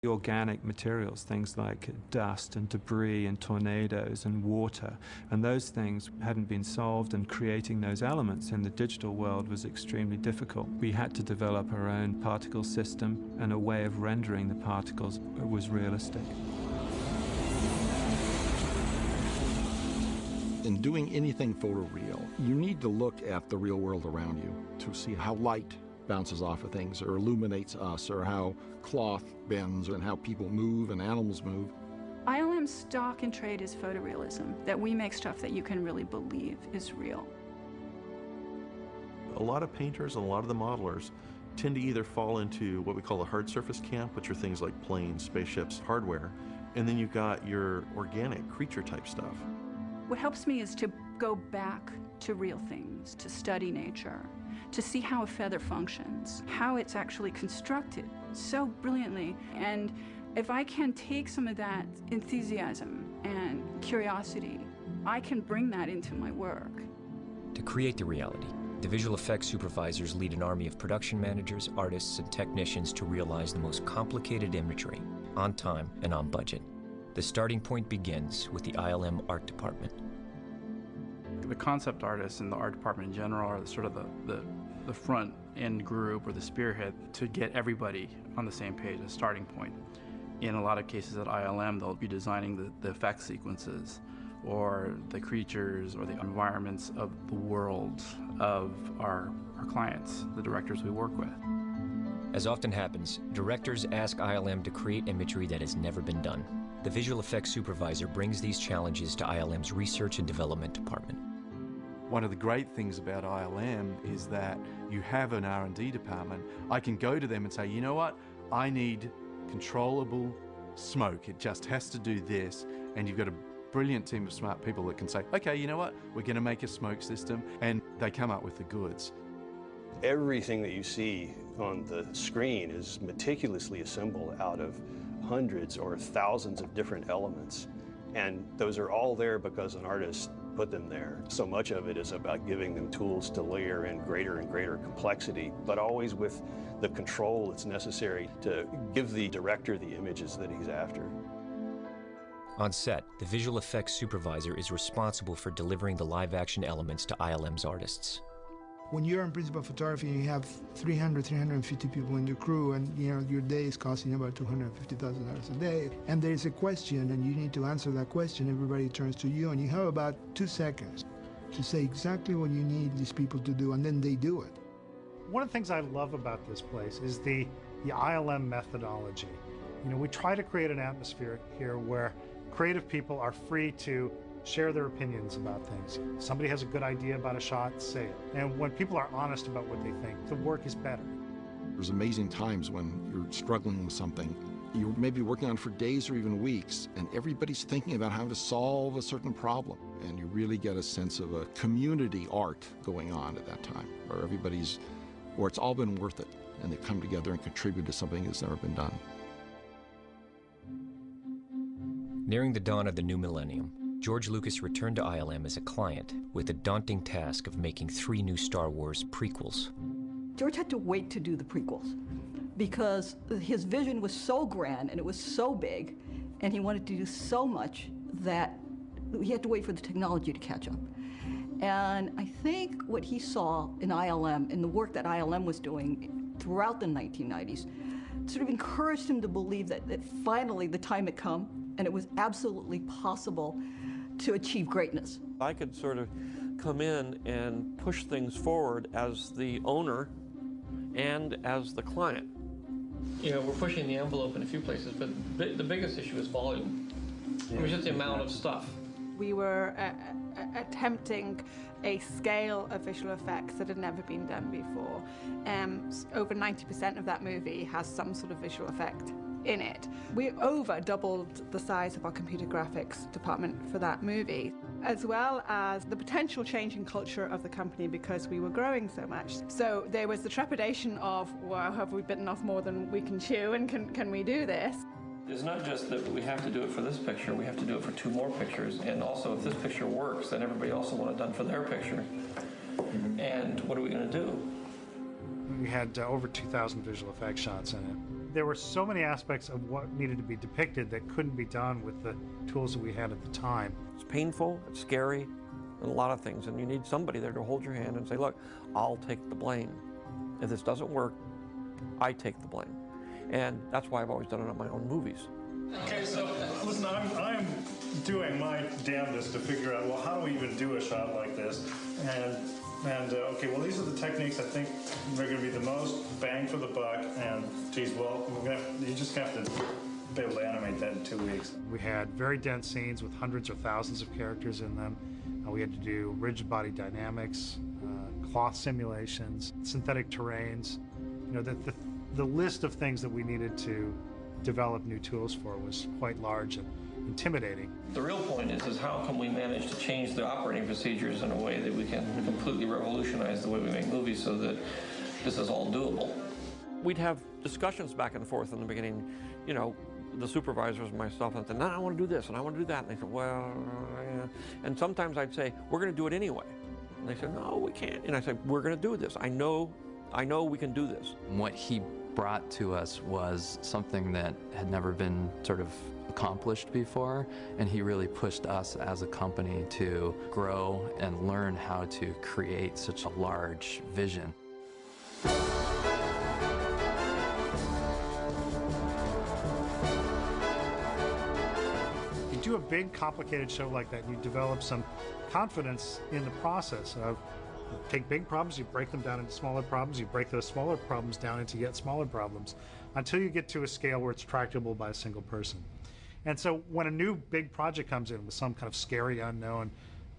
Organic materials, things like dust and debris and tornadoes and water, and those things hadn't been solved, and creating those elements in the digital world was extremely difficult. We had to develop our own particle system, and a way of rendering the particles was realistic. In doing anything photoreal, you need to look at the real world around you to see how light bounces off of things or illuminates us, or how cloth bends and how people move and animals move. ILM's stock and trade is photorealism, that we make stuff that you can really believe is real. A lot of painters and a lot of the modelers tend to either fall into what we call the hard surface camp, which are things like planes, spaceships, hardware, and then you've got your organic creature type stuff. What helps me is to go back to real things, to study nature, to see how a feather functions, how it's actually constructed so brilliantly. And if I can take some of that enthusiasm and curiosity, I can bring that into my work. To create the reality, the visual effects supervisors lead an army of production managers, artists, and technicians to realize the most complicated imagery, on time and on budget. The starting point begins with the ILM art department. The concept artists and the art department in general are sort of the front end group or the spearhead to get everybody on the same page, a starting point. In a lot of cases at ILM, they'll be designing the effect sequences or the creatures or the environments of the world of our clients, the directors we work with. As often happens, directors ask ILM to create imagery that has never been done. The visual effects supervisor brings these challenges to ILM's research and development department. One of the great things about ILM is that you have an R&D department. I can go to them and say, you know what, I need controllable smoke. It just has to do this. And you've got a brilliant team of smart people that can say, okay, you know what, we're going to make a smoke system, and they come up with the goods. Everything that you see on the screen is meticulously assembled out of hundreds or thousands of different elements. And those are all there because an artist put them there. So much of it is about giving them tools to layer in greater and greater complexity, but always with the control that's necessary to give the director the images that he's after. On set, the visual effects supervisor is responsible for delivering the live-action elements to ILM's artists. When you're in principal photography and you have 350 people in your crew, and your day is costing about $250,000 a day, and there is a question and you need to answer that question, everybody turns to you and you have about 2 seconds to say exactly what you need these people to do, and then they do it. One of the things I love about this place is the ILM methodology. We try to create an atmosphere here where creative people are free to share their opinions about things. Somebody has a good idea about a shot, say it. And when people are honest about what they think, the work is better. There's amazing times when you're struggling with something. You're maybe working on it for days or even weeks, and everybody's thinking about how to solve a certain problem. And you really get a sense of a community art going on at that time, where it's all been worth it, and they come together and contribute to something that's never been done. Nearing the dawn of the new millennium, George Lucas returned to ILM as a client with the daunting task of making 3 new Star Wars prequels. George had to wait to do the prequels because his vision was so grand and it was so big, and he wanted to do so much that he had to wait for the technology to catch up. And I think what he saw in ILM, in the work that ILM was doing throughout the 1990s, sort of encouraged him to believe that finally the time had come and it was absolutely possible to achieve greatness. I could sort of come in and push things forward as the owner and as the client. We're pushing the envelope in a few places, but the biggest issue is volume. It was just the amount of stuff. We were attempting a scale of visual effects that had never been done before. Over 90% of that movie has some sort of visual effect in it. We over doubled the size of our computer graphics department for that movie, as well as the potential change in culture of the company because we were growing so much. So there was the trepidation of, well, have we bitten off more than we can chew, and can we do this? It's not just that we have to do it for this picture, we have to do it for 2 more pictures, and also if this picture works, then everybody else will want it done for their picture. And what are we going to do? We had over 2,000 visual effects shots in it. There were so many aspects of what needed to be depicted that couldn't be done with the tools that we had at the time. It's painful, it's scary, and a lot of things, and you need somebody there to hold your hand and say, look, I'll take the blame. If this doesn't work, I take the blame. And that's why I've always done it on my own movies. Okay, so listen, I'm doing my damnedest to figure out, well, how do we even do a shot like this? And okay, well, these are the techniques I think are going to be the most bang for the buck. And geez, well, you just have to be able to animate that in 2 weeks. We had very dense scenes with hundreds or thousands of characters in them. We had to do rigid body dynamics, cloth simulations, synthetic terrains. You know, the list of things that we needed to develop new tools for was quite large and intimidating. The real point is how can we manage to change the operating procedures in a way that we can completely revolutionize the way we make movies so that this is all doable. We'd have discussions back and forth in the beginning, you know, the supervisors and myself, and said, no, I want to do this and I want to do that. And they said, well, yeah. And sometimes I'd say, we're going to do it anyway. And they said, no, we can't. And I said, we're going to do this. I know we can do this. What he brought to us was something that had never been sort of accomplished before, and he really pushed us as a company to grow and learn how to create such a large vision. You do a big, complicated show like that, you develop some confidence in the process of you take big problems, you break them down into smaller problems, you break those smaller problems down into yet smaller problems, until you get to a scale where it's tractable by a single person. And so when a new big project comes in with some kind of scary, unknown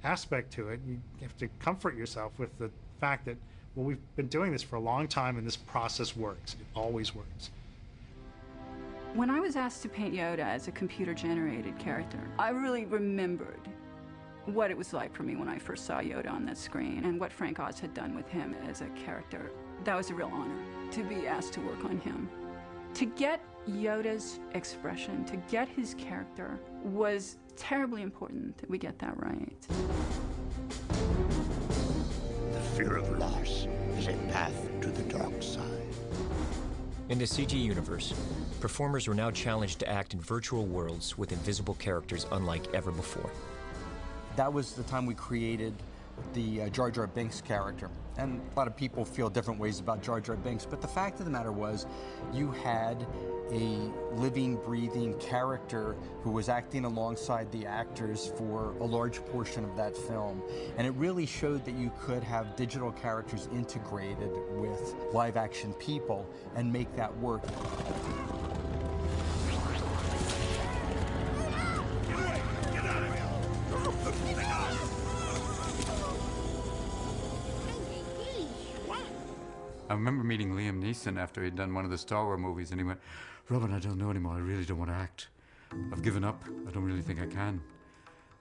aspect to it, you have to comfort yourself with the fact that, well, we've been doing this for a long time and this process works. It always works. When I was asked to paint Yoda as a computer-generated character, I really remembered what it was like for me when I first saw Yoda on that screen and what Frank Oz had done with him as a character. That was a real honor to be asked to work on him. To get Yoda's expression, to get his character, was terribly important that we get that right. The fear of loss is a path to the dark side. In the CG universe, performers were now challenged to act in virtual worlds with invisible characters unlike ever before. That was the time we created the Jar Jar Binks character. And a lot of people feel different ways about Jar Jar Binks, but the fact of the matter was you had a living, breathing character who was acting alongside the actors for a large portion of that film. And it really showed that you could have digital characters integrated with live action people and make that work. I remember meeting Liam Neeson after he'd done one of the Star Wars movies, and he went, Robin, I don't know anymore. I really don't want to act. I've given up. I don't really think I can.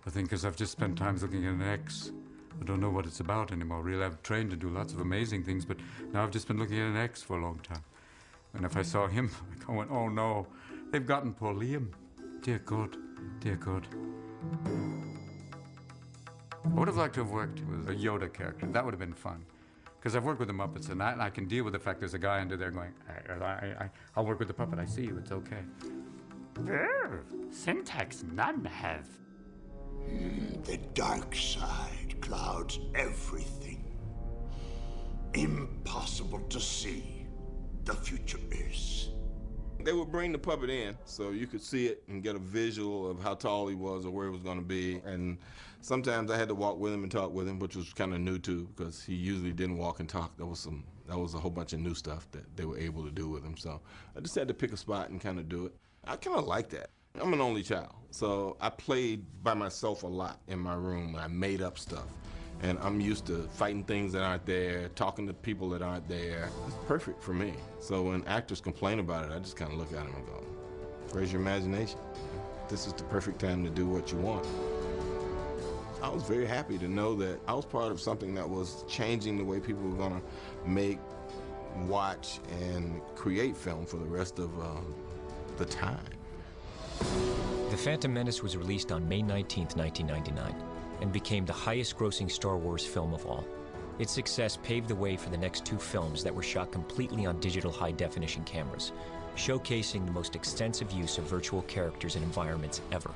I think because I've just spent time looking at an X. I don't know what it's about anymore. Really, I've trained to do lots of amazing things, but now I've just been looking at an X for a long time. And if I saw him, I went, oh no, they've gotten poor Liam. Dear God, dear God. I would have liked to have worked with a Yoda character. That would have been fun. Because I've worked with the Muppets, and I can deal with the fact there's a guy under there going, I'll work with the puppet, I see you, it's okay. Syntax none have. The dark side clouds everything. Impossible to see. The future is. They would bring the puppet in so you could see it and get a visual of how tall he was or where he was going to be. And sometimes I had to walk with him and talk with him, which was kind of new too, because he usually didn't walk and talk. That was a whole bunch of new stuff that they were able to do with him. So I just had to pick a spot and kind of do it. I kind of like that. I'm an only child, so I played by myself a lot in my room. I made up stuff. And I'm used to fighting things that aren't there, talking to people that aren't there. It's perfect for me. So when actors complain about it, I just kind of look at them and go, where's your imagination? This is the perfect time to do what you want. I was very happy to know that I was part of something that was changing the way people were gonna make, watch, and create film for the rest of the time. The Phantom Menace was released on May 19th, 1999. And became the highest-grossing Star Wars film of all. Its success paved the way for the next two films that were shot completely on digital high-definition cameras, showcasing the most extensive use of virtual characters and environments ever.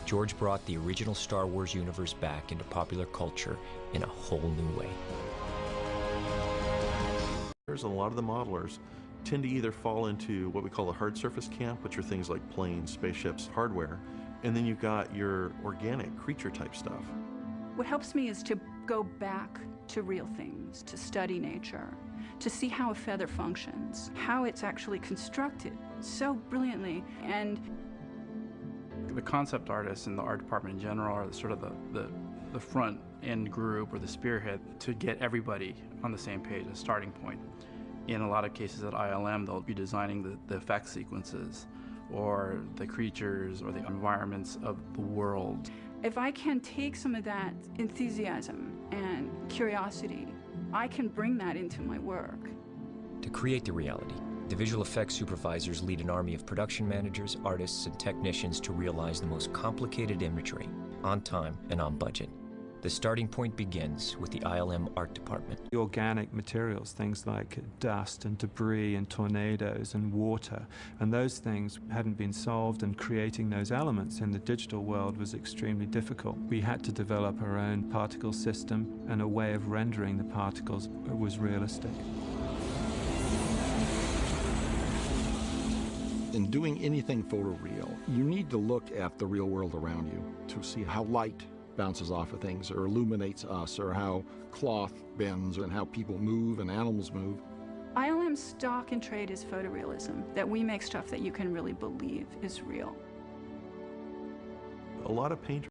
George brought the original Star Wars universe back into popular culture in a whole new way. A lot of the modelers tend to either fall into what we call the hard surface camp, which are things like planes, spaceships, hardware, and then you've got your organic creature type stuff. What helps me is to go back to real things, to study nature, to see how a feather functions, how it's actually constructed so brilliantly. And the concept artists in the art department in general are sort of the front end group or the spearhead to get everybody on the same page, a starting point. In a lot of cases at ILM, they'll be designing the effect sequences or the creatures or the environments of the world. If I can take some of that enthusiasm and curiosity, I can bring that into my work. To create the reality, the visual effects supervisors lead an army of production managers, artists, and technicians to realize the most complicated imagery on time and on budget. The starting point begins with the ILM art department. The organic materials, things like dust and debris and tornadoes and water, and those things hadn't been solved, and creating those elements in the digital world was extremely difficult. We had to develop our own particle system, and a way of rendering the particles was realistic. In doing anything photoreal, you need to look at the real world around you to see how light bounces off of things or illuminates us, or how cloth bends and how people move and animals move. ILM's stock and trade is photorealism, that we make stuff that you can really believe is real. A lot of painters